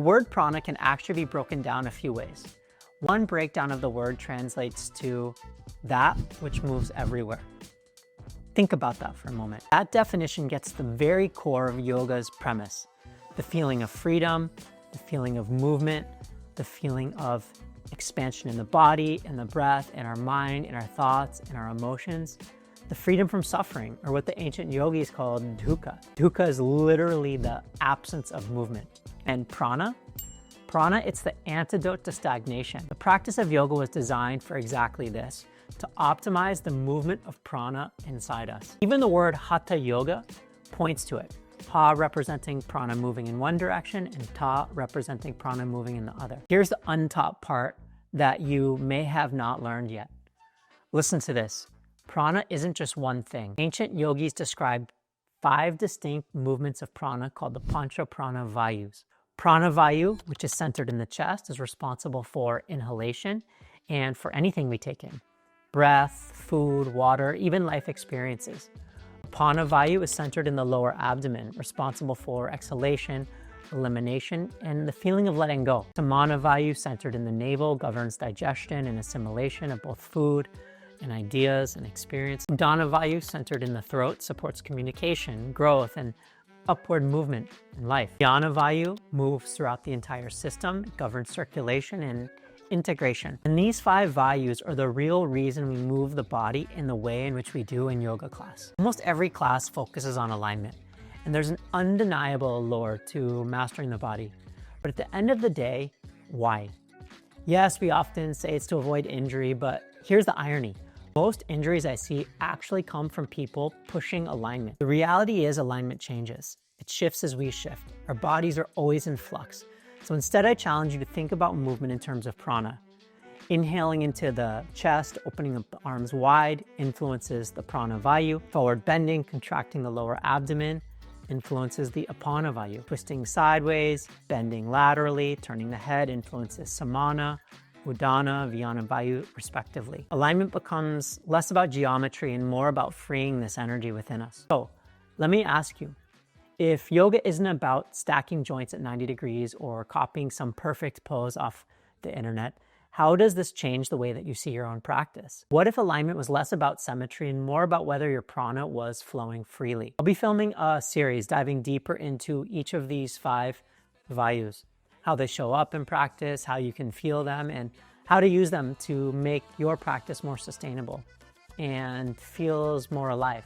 word prana can actually be broken down a few ways. One breakdown of the word translates to that which moves everywhere. Think about that for a moment. That definition gets to the very core of yoga's premise. The feeling of freedom, the feeling of movement, the feeling of expansion in the body, in the breath, in our mind, in our thoughts, in our emotions. The freedom from suffering, or what the ancient yogis called dukkha. Dukkha is literally the absence of movement. And prana? Prana, it's the antidote to stagnation. The practice of yoga was designed for exactly this, to optimize the movement of prana inside us. Even the word hatha yoga points to it. Ha representing prana moving in one direction and ta representing prana moving in the other. Here's the untaught part that you may have not learned yet. Listen to this. Prana isn't just one thing. Ancient yogis described 5 distinct movements of prana called the pancha prana vayus. Prana vayu, which is centered in the chest, is responsible for inhalation and for anything we take in. Breath, food, water, even life experiences. Apana vayu is centered in the lower abdomen, responsible for exhalation, elimination, and the feeling of letting go. Samana vayu, centered in the navel, governs digestion and assimilation of both food and ideas and experience. Udana vayu, centered in the throat, supports communication, growth, and upward movement in life. Dhyana vayu moves throughout the entire system, it governs circulation and integration. And these 5 vayus are the real reason we move the body in the way in which we do in yoga class. Almost every class focuses on alignment, and there's an undeniable allure to mastering the body. But at the end of the day, why? Yes, we often say it's to avoid injury, but here's the irony. Most injuries I see actually come from people pushing alignment. The reality is alignment changes. It shifts as we shift. Our bodies are always in flux. So instead, I challenge you to think about movement in terms of prana. Inhaling into the chest, opening up the arms wide, influences the prana vayu. Forward bending, contracting the lower abdomen, influences the apana vayu. Twisting sideways, bending laterally, turning the head, influences samana, udana, vyana vayu, respectively. Alignment becomes less about geometry and more about freeing this energy within us. So let me ask you, if yoga isn't about stacking joints at 90 degrees or copying some perfect pose off the internet, how does this change the way that you see your own practice? What if alignment was less about symmetry and more about whether your prana was flowing freely? I'll be filming a series diving deeper into each of these 5 vayus, how they show up in practice, how you can feel them, and how to use them to make your practice more sustainable and feels more alive.